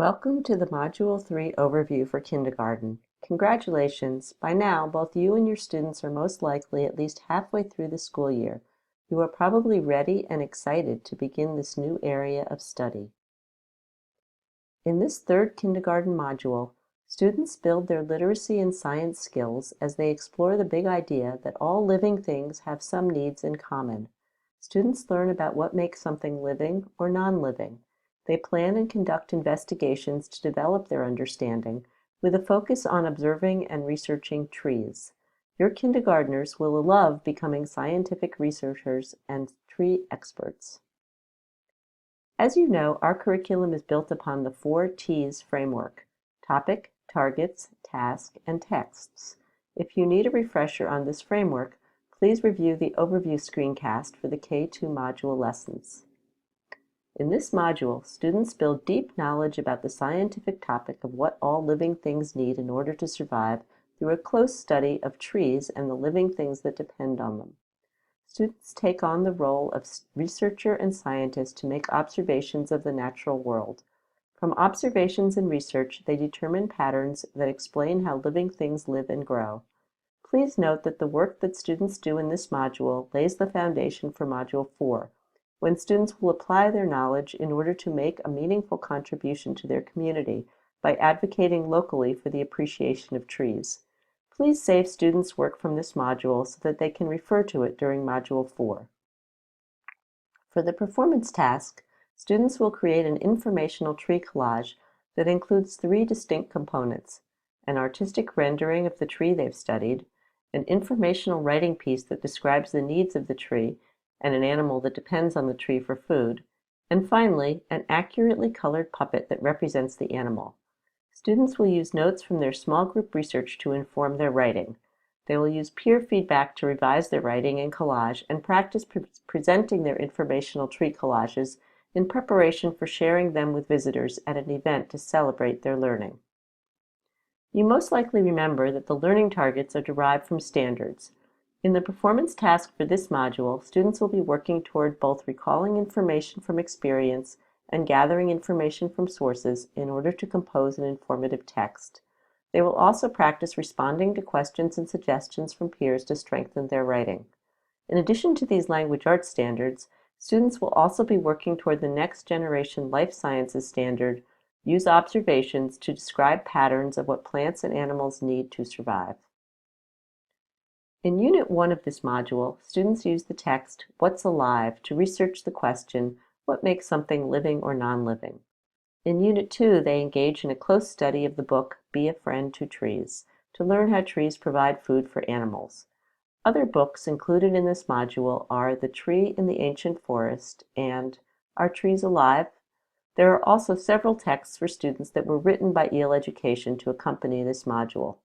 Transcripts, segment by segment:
Welcome to the Module 3 overview for kindergarten. Congratulations! By now, both you and your students are most likely at least halfway through the school year. You are probably ready and excited to begin this new area of study. In this third kindergarten module, students build their literacy and science skills as they explore the big idea that all living things have some needs in common. Students learn about what makes something living or non-living. They plan and conduct investigations to develop their understanding, with a focus on observing and researching trees. Your kindergartners will love becoming scientific researchers and tree experts. As you know, our curriculum is built upon the 4 T's framework: topic, targets, task, and texts. If you need a refresher on this framework, please review the overview screencast for the K2 module lessons. In this module, students build deep knowledge about the scientific topic of what all living things need in order to survive through a close study of trees and the living things that depend on them. Students take on the role of researcher and scientist to make observations of the natural world. From observations and research, they determine patterns that explain how living things live and grow. Please note that the work that students do in this module lays the foundation for Module 4, when students will apply their knowledge in order to make a meaningful contribution to their community by advocating locally for the appreciation of trees. Please save students' work from this module so that they can refer to it during Module 4. For the performance task, students will create an informational tree collage that includes 3 distinct components: an artistic rendering of the tree they've studied, an informational writing piece that describes the needs of the tree and an animal that depends on the tree for food, and finally, an accurately colored puppet that represents the animal. Students will use notes from their small group research to inform their writing. They will use peer feedback to revise their writing and collage and practice presenting their informational tree collages in preparation for sharing them with visitors at an event to celebrate their learning. You most likely remember that the learning targets are derived from standards. In the performance task for this module, students will be working toward both recalling information from experience and gathering information from sources in order to compose an informative text. They will also practice responding to questions and suggestions from peers to strengthen their writing. In addition to these language arts standards, students will also be working toward the next generation life sciences standard: use observations to describe patterns of what plants and animals need to survive. In Unit 1 of this module, students use the text, "What's alive?" to research the question, what makes something living or non-living? In Unit 2, they engage in a close study of the book, Be a Friend to Trees, to learn how trees provide food for animals. Other books included in this module are The Tree in the Ancient Forest and Are Trees Alive? There are also several texts for students that were written by EL Education to accompany this module.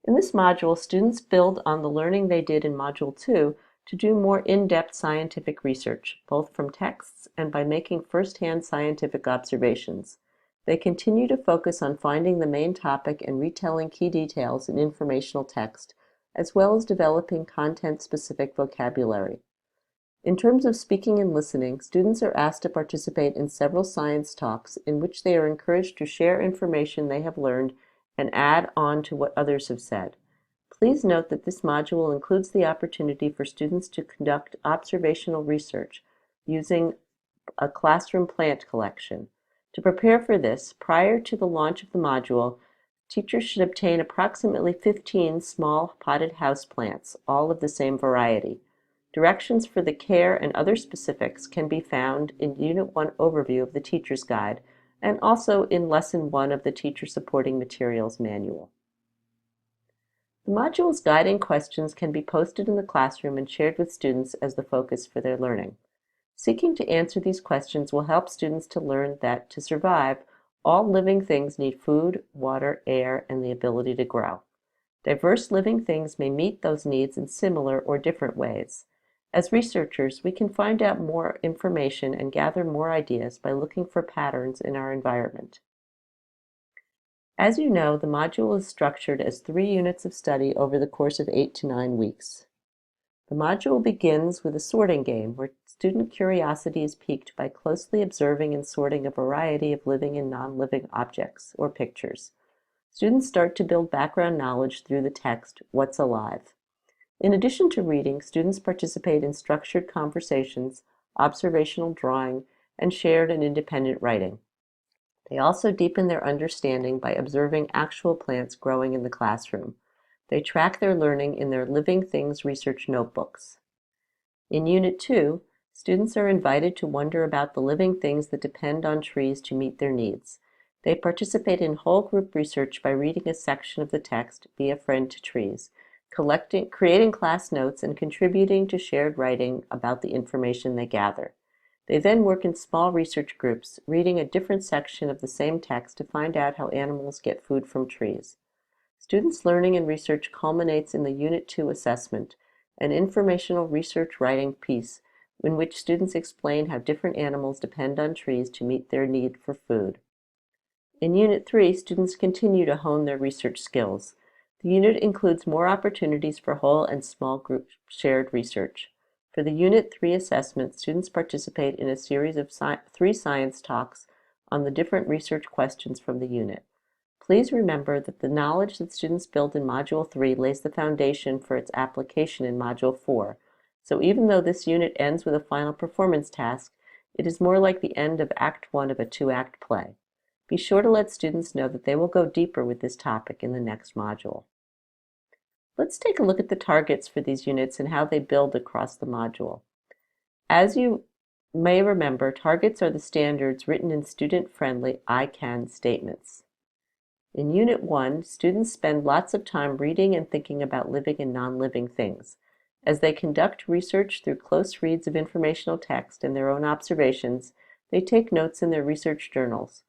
In this module, students build on the learning they did in Module 2 to do more in-depth scientific research, both from texts and by making first-hand scientific observations. They continue to focus on finding the main topic and retelling key details in informational text, as well as developing content-specific vocabulary. In terms of speaking and listening, students are asked to participate in several science talks in which they are encouraged to share information they have learned and add on to what others have said. Please note that this module includes the opportunity for students to conduct observational research using a classroom plant collection. To prepare for this, prior to the launch of the module, teachers should obtain approximately 15 small potted house plants, all of the same variety. Directions for the care and other specifics can be found in Unit 1 overview of the Teacher's Guide, and also in Lesson 1 of the Teacher Supporting Materials Manual. The module's guiding questions can be posted in the classroom and shared with students as the focus for their learning. Seeking to answer these questions will help students to learn that, to survive, all living things need food, water, air, and the ability to grow. Diverse living things may meet those needs in similar or different ways. As researchers, we can find out more information and gather more ideas by looking for patterns in our environment. As you know, the module is structured as 3 units of study over the course of 8 to 9 weeks. The module begins with a sorting game where student curiosity is piqued by closely observing and sorting a variety of living and non-living objects or pictures. Students start to build background knowledge through the text, "What's alive?" In addition to reading, students participate in structured conversations, observational drawing, and shared and independent writing. They also deepen their understanding by observing actual plants growing in the classroom. They track their learning in their Living Things research notebooks. In Unit 2, students are invited to wonder about the living things that depend on trees to meet their needs. They participate in whole group research by reading a section of the text, "Be a Friend to Trees," creating class notes, and contributing to shared writing about the information they gather. They then work in small research groups, reading a different section of the same text to find out how animals get food from trees. Students' learning and research culminates in the Unit 2 assessment, an informational research writing piece in which students explain how different animals depend on trees to meet their need for food. In Unit 3, students continue to hone their research skills. The unit includes more opportunities for whole and small group shared research. For the Unit 3 assessment, students participate in a series of 3 science talks on the different research questions from the unit. Please remember that the knowledge that students build in Module 3 lays the foundation for its application in Module 4. So even though this unit ends with a final performance task, it is more like the end of Act 1 of a 2-act play. Be sure to let students know that they will go deeper with this topic in the next module. Let's take a look at the targets for these units and how they build across the module. As you may remember, targets are the standards written in student-friendly "I can" statements. In Unit 1, students spend lots of time reading and thinking about living and non-living things. As they conduct research through close reads of informational text and their own observations, they take notes in their research journals.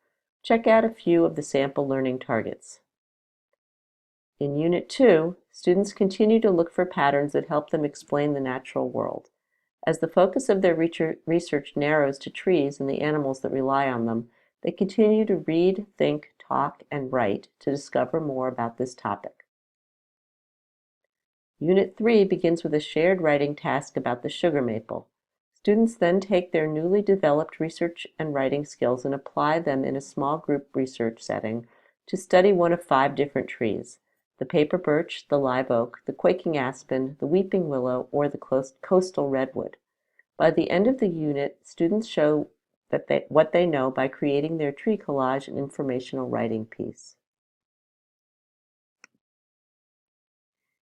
Check out a few of the sample learning targets. In Unit 2, students continue to look for patterns that help them explain the natural world. As the focus of their research narrows to trees and the animals that rely on them, they continue to read, think, talk, and write to discover more about this topic. Unit 3 begins with a shared writing task about the sugar maple. Students then take their newly developed research and writing skills and apply them in a small group research setting to study one of 5 different trees: the paper birch, the live oak, the quaking aspen, the weeping willow, or the coastal redwood. By the end of the unit, students show what they know by creating their tree collage and informational writing piece.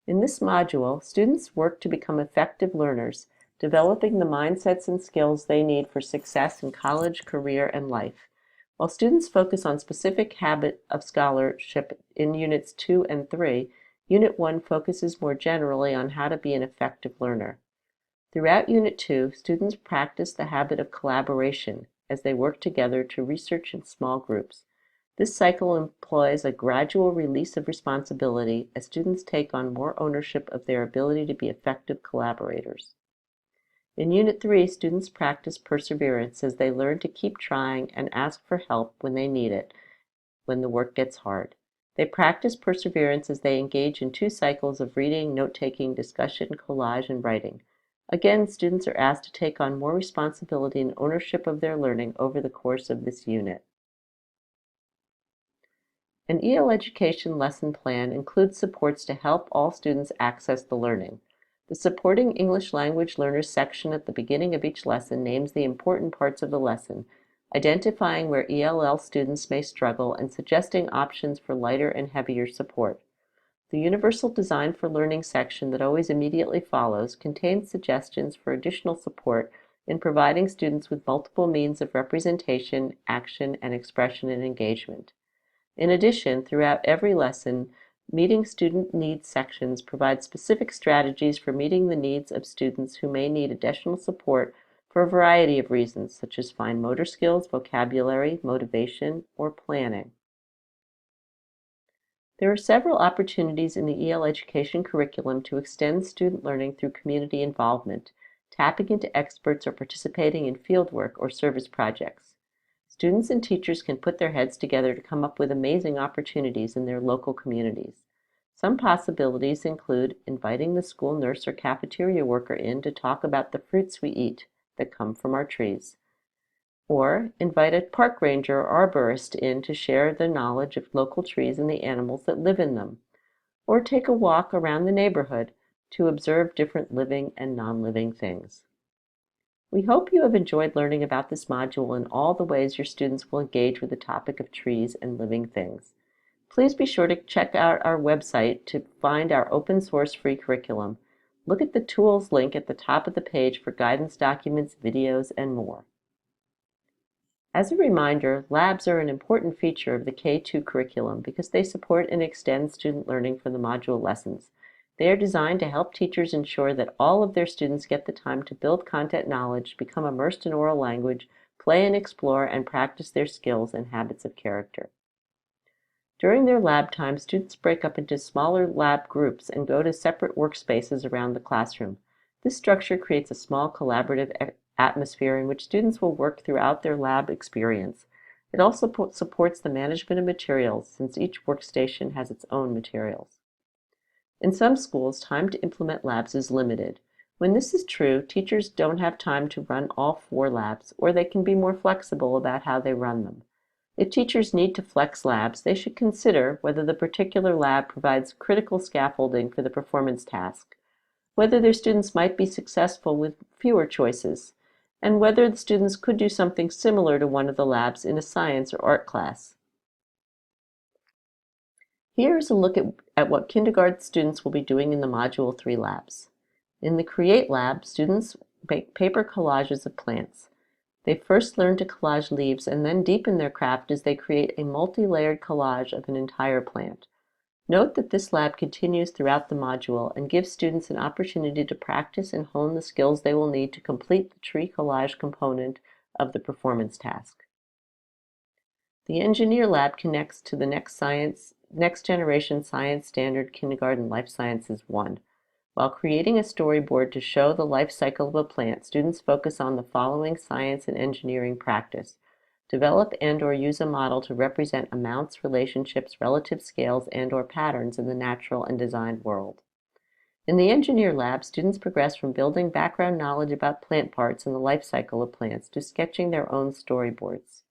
In this module, students work to become effective learners, developing the mindsets and skills they need for success in college, career, and life. While students focus on specific habit of scholarship in Units 2 and 3, Unit 1 focuses more generally on how to be an effective learner. Throughout Unit 2, students practice the habit of collaboration as they work together to research in small groups. This cycle employs a gradual release of responsibility as students take on more ownership of their ability to be effective collaborators. In Unit 3, students practice perseverance as they learn to keep trying and ask for help when they need it, when the work gets hard. They practice perseverance as they engage in 2 cycles of reading, note-taking, discussion, collage, and writing. Again, students are asked to take on more responsibility and ownership of their learning over the course of this unit. An EL education lesson plan includes supports to help all students access the learning. The Supporting English Language Learners section at the beginning of each lesson names the important parts of the lesson, identifying where ELL students may struggle and suggesting options for lighter and heavier support. The Universal Design for Learning section that always immediately follows contains suggestions for additional support in providing students with multiple means of representation, action, and expression and engagement. In addition, throughout every lesson, Meeting Student Needs sections provide specific strategies for meeting the needs of students who may need additional support for a variety of reasons, such as fine motor skills, vocabulary, motivation, or planning. There are several opportunities in the EL education curriculum to extend student learning through community involvement, tapping into experts, or participating in fieldwork or service projects. Students and teachers can put their heads together to come up with amazing opportunities in their local communities. Some possibilities include inviting the school nurse or cafeteria worker in to talk about the fruits we eat that come from our trees, or invite a park ranger or arborist in to share their knowledge of local trees and the animals that live in them, or take a walk around the neighborhood to observe different living and non-living things. We hope you have enjoyed learning about this module and all the ways your students will engage with the topic of trees and living things. Please be sure to check out our website to find our open source free curriculum. Look at the tools link at the top of the page for guidance documents, videos, and more. As a reminder, labs are an important feature of the K-2 curriculum because they support and extend student learning from the module lessons. They are designed to help teachers ensure that all of their students get the time to build content knowledge, become immersed in oral language, play and explore, and practice their skills and habits of character. During their lab time, students break up into smaller lab groups and go to separate workspaces around the classroom. This structure creates a small collaborative atmosphere in which students will work throughout their lab experience. It also supports the management of materials, since each workstation has its own materials. In some schools, time to implement labs is limited. When this is true, teachers don't have time to run all 4 labs, or they can be more flexible about how they run them. If teachers need to flex labs, they should consider whether the particular lab provides critical scaffolding for the performance task, whether their students might be successful with fewer choices, and whether the students could do something similar to one of the labs in a science or art class. Here's a look at what kindergarten students will be doing in the Module 3 labs. In the Create lab, students make paper collages of plants. They first learn to collage leaves and then deepen their craft as they create a multi-layered collage of an entire plant. Note that this lab continues throughout the module and gives students an opportunity to practice and hone the skills they will need to complete the tree collage component of the performance task. The Engineer lab connects to the Next Generation Science Standard Kindergarten Life Sciences 1. While creating a storyboard to show the life cycle of a plant, students focus on the following science and engineering practice. Develop and/or use a model to represent amounts, relationships, relative scales, and/or patterns in the natural and design world. In the Engineer lab, students progress from building background knowledge about plant parts and the life cycle of plants to sketching their own storyboards.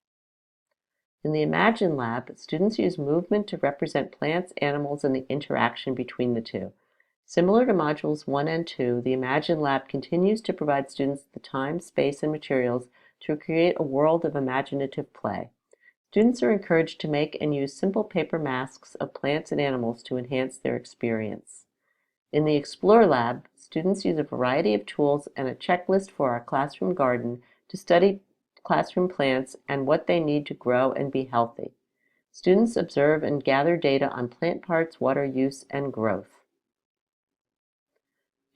In the Imagine lab, students use movement to represent plants, animals, and the interaction between the two. Similar to Modules 1 and 2, the Imagine lab continues to provide students the time, space, and materials to create a world of imaginative play. Students are encouraged to make and use simple paper masks of plants and animals to enhance their experience. In the Explore lab, students use a variety of tools and a checklist for our classroom garden to study classroom plants and what they need to grow and be healthy. Students observe and gather data on plant parts, water use, and growth.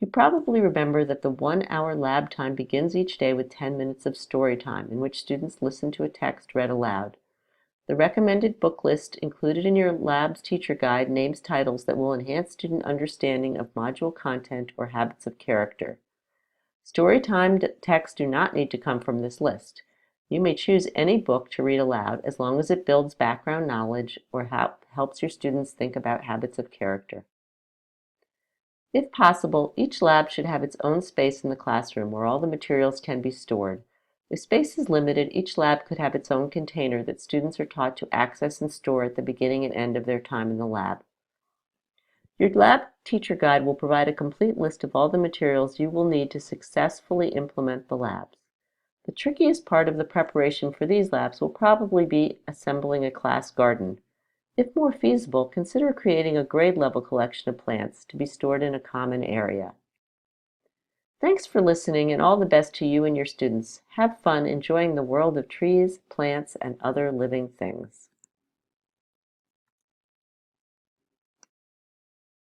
You probably remember that the 1-hour lab time begins each day with 10 minutes of story time, in which students listen to a text read aloud. The recommended book list included in your lab's teacher guide names titles that will enhance student understanding of module content or habits of character. Story-time texts do not need to come from this list. You may choose any book to read aloud as long as it builds background knowledge or helps your students think about habits of character. If possible, each lab should have its own space in the classroom where all the materials can be stored. If space is limited, each lab could have its own container that students are taught to access and store at the beginning and end of their time in the lab. Your lab teacher guide will provide a complete list of all the materials you will need to successfully implement the labs. The trickiest part of the preparation for these labs will probably be assembling a class garden. If more feasible, consider creating a grade-level collection of plants to be stored in a common area. Thanks for listening, and all the best to you and your students. Have fun enjoying the world of trees, plants, and other living things.